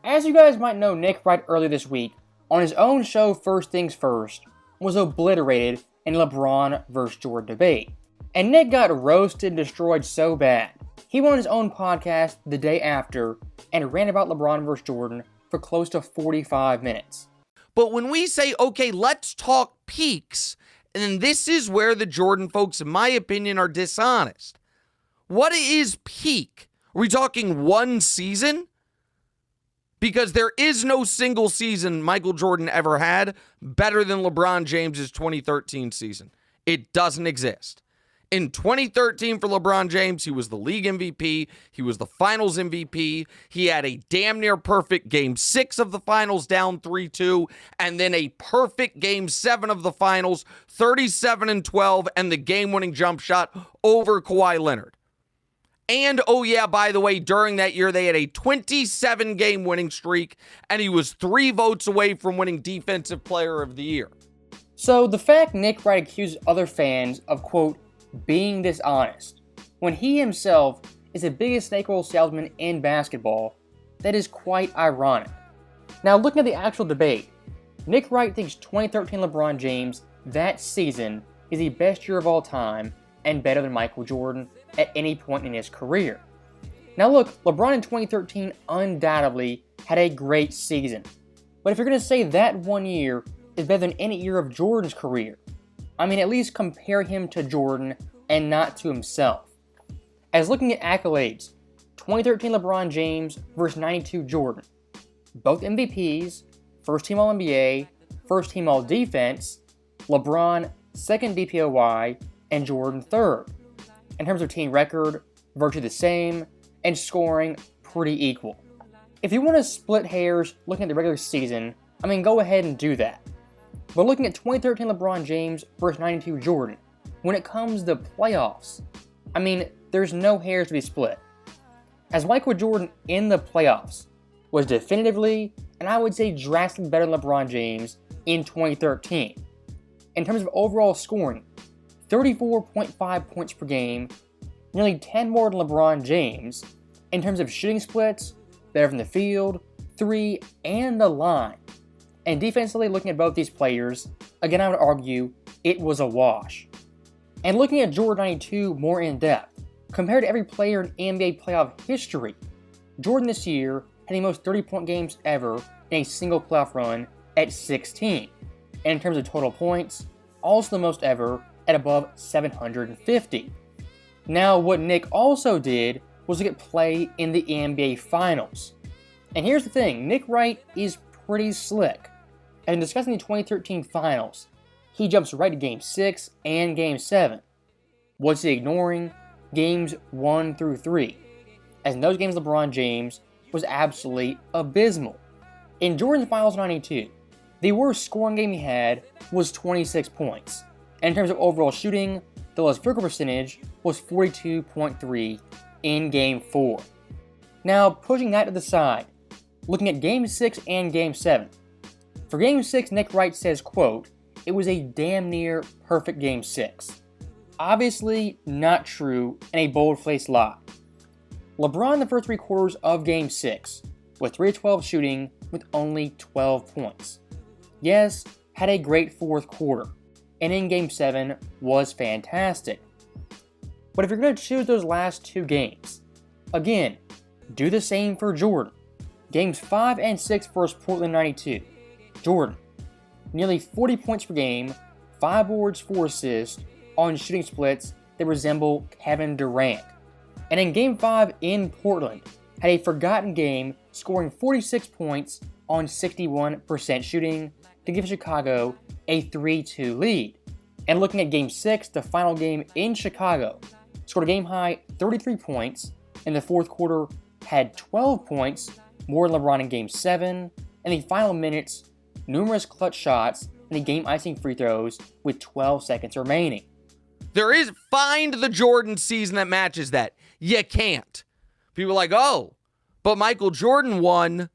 As you guys might know, Nick Wright earlier this week, on his own show First Things First, was obliterated in LeBron vs. Jordan debate. And Nick got roasted and destroyed so bad, he went on his own podcast the day after and ran about LeBron vs. Jordan for close to 45 minutes. But when we say, okay, let's talk peaks, and this is where the Jordan folks, in my opinion, are dishonest. What is peak? Are we talking one season? Because there is no single season Michael Jordan ever had better than LeBron James's 2013 season. It doesn't exist. In 2013 for LeBron James, he was the league MVP. He was the finals MVP. He had a damn near perfect game 6 of the finals down 3-2, and then a perfect game 7 of the finals, 37-12, and the game-winning jump shot over Kawhi Leonard. And, oh yeah, by the way, during that year, they had a 27-game winning streak, and he was 3 votes away from winning Defensive Player of the Year. So the fact Nick Wright accuses other fans of, quote, being dishonest, when he himself is the biggest snake oil salesman in basketball, that is quite ironic. Now, looking at the actual debate, Nick Wright thinks 2013 LeBron James, that season, is the best year of all time and better than Michael Jordan at any point in his career. Now look, LeBron in 2013 undoubtedly had a great season. But if you're going to say that one year is better than any year of Jordan's career, I mean, at least compare him to Jordan and not to himself. As looking at accolades, 2013 LeBron James versus 92 Jordan. Both MVPs, first team All-NBA, first team All-Defense, LeBron second DPOY, and Jordan third. In terms of team record, virtually the same, and scoring pretty equal. If you want to split hairs looking at the regular season, I mean, go ahead and do that. But looking at 2013 LeBron James versus 92 Jordan, when it comes to playoffs, I mean, there's no hairs to be split. As Michael Jordan in the playoffs was definitively, and I would say drastically better than LeBron James in 2013. In terms of overall scoring, 34.5 points per game, nearly 10 more than LeBron James. In terms of shooting splits, better from the field, 3, and the line. And defensively, looking at both these players, again I would argue it was a wash. And looking at Jordan 92 more in depth, compared to every player in NBA playoff history, Jordan this year had the most 30-point games ever in a single playoff run at 16. And in terms of total points, also the most ever at above 750. Now, what Nick also did was look at play in the NBA Finals. And here's the thing, Nick Wright is pretty slick. And in discussing the 2013 Finals, he jumps right to Game 6 and Game 7. What's he ignoring? Games 1 through 3. As in those games, LeBron James was absolutely abysmal. In Jordan's Finals 92, the worst scoring game he had was 26 points. And in terms of overall shooting, the lowest field goal percentage was 42.3 in Game 4. Now, pushing that to the side, looking at Game 6 and Game 7. For Game 6, Nick Wright says, quote, it was a damn near perfect Game 6. Obviously not true and a bold-faced lie. LeBron in the first 3 quarters of Game 6, with 3 of 12 shooting with only 12 points. Yes, had a great fourth quarter. And in Game 7 was fantastic. But if you're going to choose those last 2 games, again, do the same for Jordan. Games 5 and 6 versus Portland 92. Jordan, nearly 40 points per game, 5 boards, 4 assists, on shooting splits that resemble Kevin Durant. And in Game 5 in Portland, had a forgotten game, scoring 46 points on 61% shooting to give Chicago a 3-2 lead. And looking at Game 6, the final game in Chicago, scored a game-high 33 points, in the fourth quarter had 12 points, more than LeBron in Game 7, and the final minutes, numerous clutch shots, and the game-icing free throws with 12 seconds remaining. Find the Jordan season that matches that. You can't. People are like, oh, but Michael Jordan won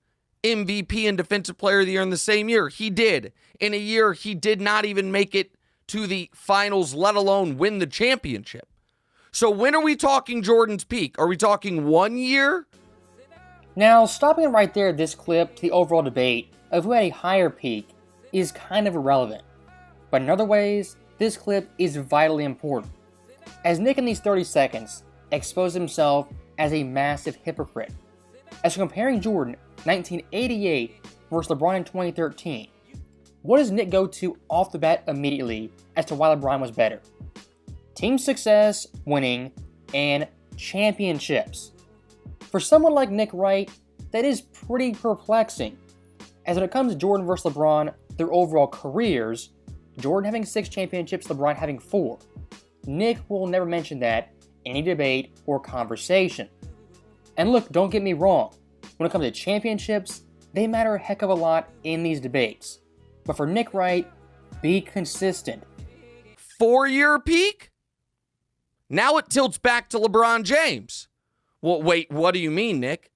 MVP and Defensive Player of the Year in the same year. He did. In a year he did not even make it to the finals, let alone win the championship. So when are we talking Jordan's peak? Are we talking 1 year? Now, stopping right there, this clip to the overall debate of who had a higher peak is kind of irrelevant. But in other ways, this clip is vitally important, as Nick in these 30 seconds exposed himself as a massive hypocrite. As comparing Jordan 1988 versus LeBron in 2013, what does Nick go to off the bat immediately as to why LeBron was better? Team success, winning, and championships. For someone like Nick Wright, that is pretty perplexing, as when it comes to Jordan versus LeBron, their overall careers, Jordan having 6 championships, LeBron having 4. Nick will never mention that in any debate or conversation. And look, don't get me wrong, when it comes to championships, they matter a heck of a lot in these debates. But for Nick Wright, be consistent. 4-year peak? Now it tilts back to LeBron James. Well, wait, what do you mean, Nick?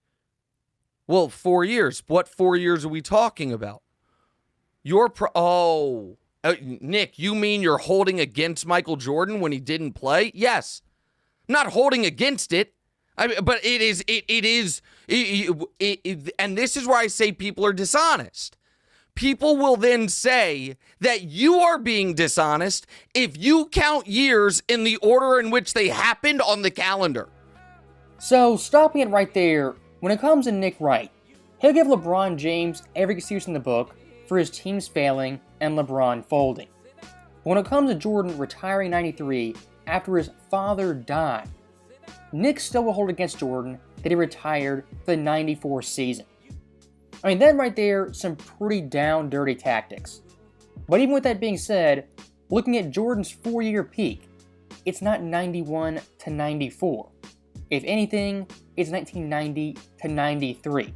Well, 4 years. What 4 years are we talking about? Nick, you mean you're holding against Michael Jordan when he didn't play? Yes. I'm not holding against it. But it is, and this is where I say people are dishonest. People will then say that you are being dishonest if you count years in the order in which they happened on the calendar. So, stopping it right there, when it comes to Nick Wright, he'll give LeBron James every excuse in the book for his teams failing and LeBron folding. But when it comes to Jordan retiring 93 after his father died, Nick still will hold against Jordan that he retired for the 94 season. I mean, that right there, some pretty down dirty tactics. But even with that being said, looking at Jordan's 4-year peak, it's not 91 to 94. If anything, it's 1990 to 93.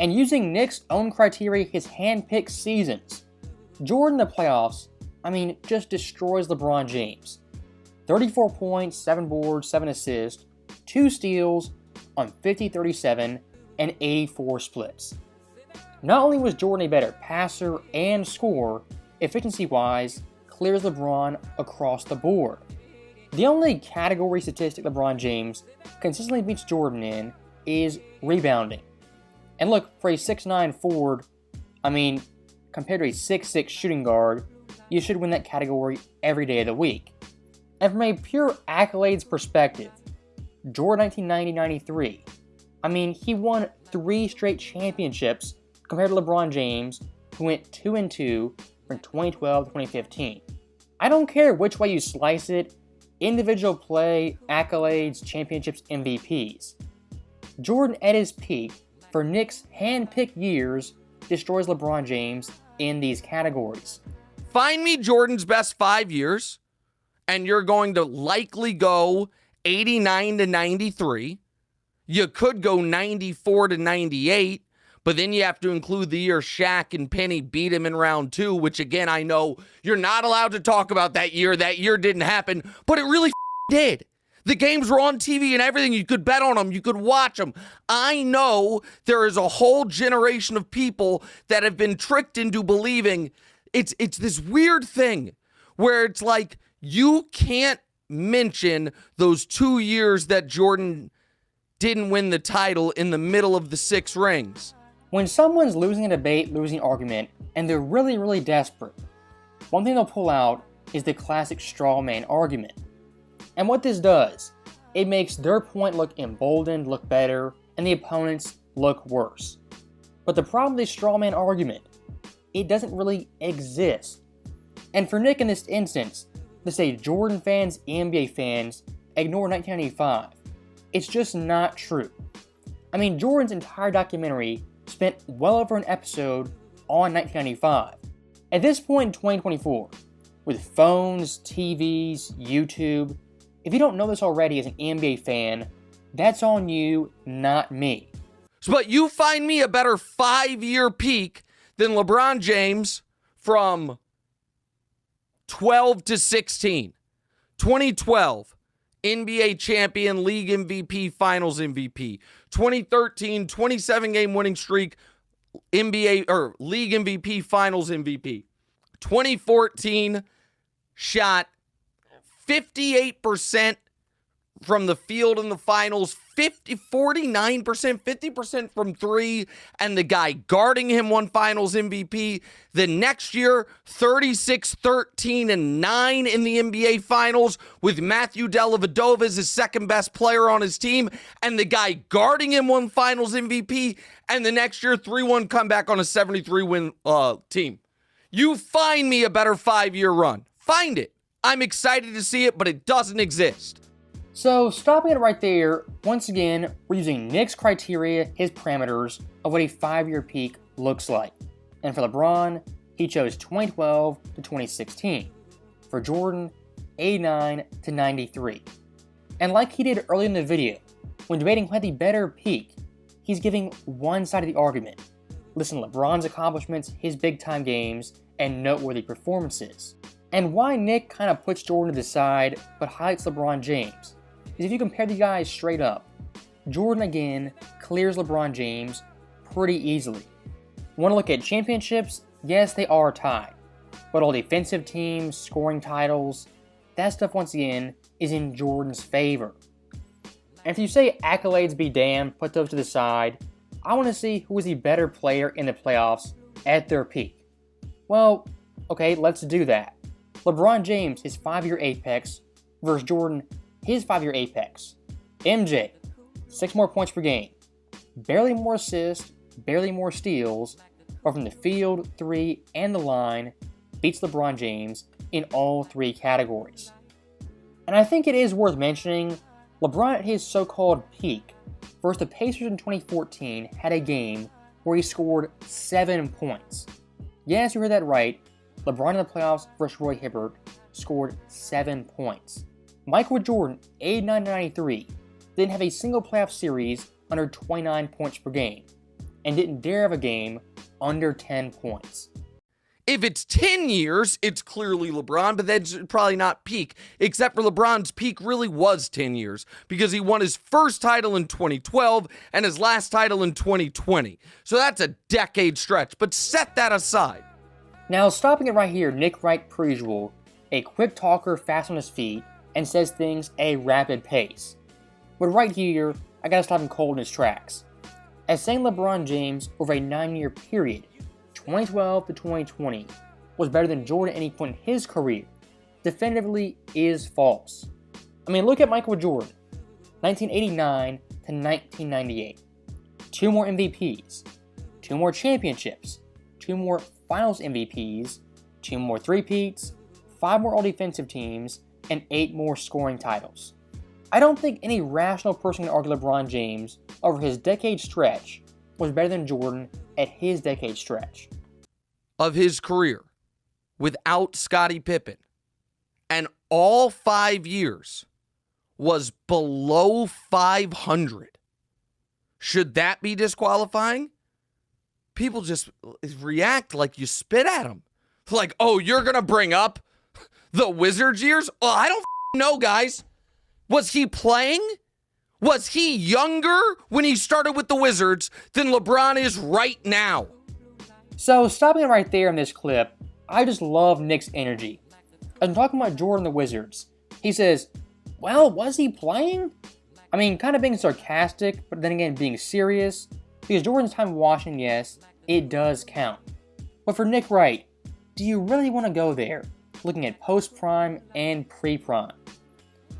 And using Nick's own criteria, his hand-picked seasons, Jordan in the playoffs, just destroys LeBron James. 34 points, 7 boards, 7 assists, 2 steals on 50-37 and 84 splits. Not only was Jordan a better passer and scorer, efficiency-wise, clears LeBron across the board. The only category statistic LeBron James consistently beats Jordan in is rebounding. And look, for a 6'9 forward, compared to a 6'6 shooting guard, you should win that category every day of the week. And from a pure accolades perspective, Jordan 1990-93, he won 3 straight championships compared to LeBron James, who went 2-2 from 2012 to 2015. I don't care which way you slice it, individual play, accolades, championships, MVPs. Jordan at his peak, for Nick's hand-picked years, destroys LeBron James in these categories. Find me Jordan's best 5 years, and you're going to likely go 89 to 93. You could go 94 to 98, but then you have to include the year Shaq and Penny beat him in round 2, which again, I know you're not allowed to talk about that year. That year didn't happen, but it really did. The games were on TV and everything. You could bet on them. You could watch them. I know there is a whole generation of people that have been tricked into believing it's this weird thing where it's like you can't mention those 2 years that Jordan didn't win the title in the middle of the 6 rings. When someone's losing a debate, losing an argument, and they're really, really desperate, one thing they'll pull out is the classic straw man argument. And what this does, it makes their point look emboldened, look better, and the opponents look worse. But the problem with this straw man argument, it doesn't really exist. And for Nick in this instance, to say Jordan fans, NBA fans, ignore 1995, it's just not true. Jordan's entire documentary spent well over an episode on 1995. At this point in 2024, with phones, TVs, YouTube, if you don't know this already as an NBA fan, that's on you, not me. But you find me a better 5-year peak than LeBron James from 12 to 16. 2012, NBA champion, league MVP, finals MVP. 2013, 27-game winning streak, NBA or league MVP, finals MVP. 2014, shot 58% from the field in the finals, 49%, 50% from three, and the guy guarding him won finals MVP. The next year, 36, 13, and 9 in the NBA finals with Matthew Dellavedova as his second best player on his team, and the guy guarding him won finals MVP, and the next year, 3-1 comeback on a 73-win team. You find me a better 5-year run. Find it. I'm excited to see it, but it doesn't exist. So, stopping it right there, once again, we're using Nick's criteria, his parameters, of what a 5-year peak looks like. And for LeBron, he chose 2012 to 2016. For Jordan, 89 to 93. And like he did early in the video, when debating who had the better peak, he's giving one side of the argument. Listen to LeBron's accomplishments, his big-time games, and noteworthy performances. And why Nick kind of puts Jordan to the side, but highlights LeBron James, is if you compare the guys straight up, Jordan again clears LeBron James pretty easily. Want to look at championships? Yes, they are tied. But all defensive teams, scoring titles, that stuff once again is in Jordan's favor. And if you say accolades be damned, put those to the side, I want to see who is the better player in the playoffs at their peak. Well, okay, let's do that. LeBron James, his 5-year apex, versus Jordan, his 5-year apex. MJ, 6 more points per game, barely more assists, barely more steals, but from the field, 3, and the line, beats LeBron James in all 3 categories. And I think it is worth mentioning, LeBron at his so-called peak versus the Pacers in 2014 had a game where he scored 7 points. Yes, you heard that right. LeBron in the playoffs versus Roy Hibbert scored 7 points. Michael Jordan, 89-93, didn't have a single playoff series under 29 points per game, and didn't dare have a game under 10 points. If it's 10 years, it's clearly LeBron, but that's probably not peak, except for LeBron's peak really was 10 years, because he won his first title in 2012 and his last title in 2020. So that's a decade stretch, but set that aside. Now, stopping it right here, Nick Wright, per usual, a quick talker, fast on his feet, and says things at a rapid pace. But right here, I gotta stop him cold in his tracks. As saying LeBron James over a 9-year period, 2012 to 2020, was better than Jordan at any point in his career, definitively is false. I mean, look at Michael Jordan, 1989 to 1998. 2 more MVPs, 2 more championships, 2 more finals MVPs, 2 more three-peats, 5 more all-defensive teams, and 8 more scoring titles. I don't think any rational person can argue LeBron James over his decade stretch was better than Jordan at his decade stretch. Of his career, without Scottie Pippen, and all 5 years was below 500. Should that be disqualifying? People just react like you spit at them. Like, oh, you're going to bring up the Wizards years? Oh, I don't know, guys. Was he playing? Was he younger when he started with the Wizards than LeBron is right now? So, stopping it right there in this clip, I just love Nick's energy. As I'm talking about Jordan the Wizards, he says, well, was he playing? I mean, kind of being sarcastic, but then again being serious. Because Jordan's time in Washington, yes, it does count. But for Nick Wright, do you really want to go there, looking at post-prime and pre-prime?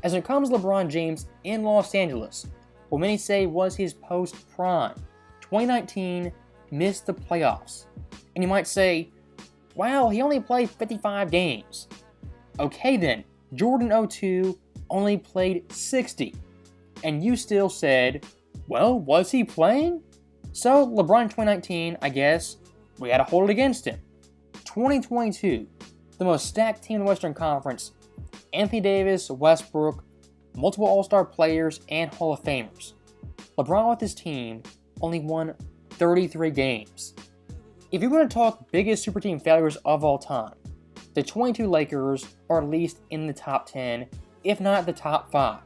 As it comes to LeBron James in Los Angeles, what many say was his post-prime. 2019 missed the playoffs. And you might say, wow, he only played 55 games. Okay then, Jordan 02 only played 60. And you still said, well, was he playing? So, LeBron 2019, I guess, we gotta hold it against him. 2022, the most stacked team in the Western Conference, Anthony Davis, Westbrook, multiple All-Star players, and Hall of Famers. LeBron with his team only won 33 games. If you're going to talk biggest super team failures of all time, the 22 Lakers are at least in the top 10, if not the top 5.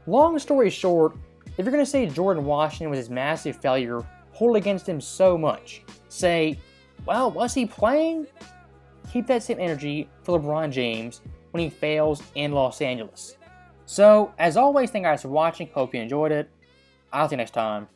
Long story short, if you're going to say Jordan Washington was his massive failure, hold it against him so much. Say, well, was he playing? Keep that same energy for LeBron James when he fails in Los Angeles. So, as always, thank you guys for watching. Hope you enjoyed it. I'll see you next time.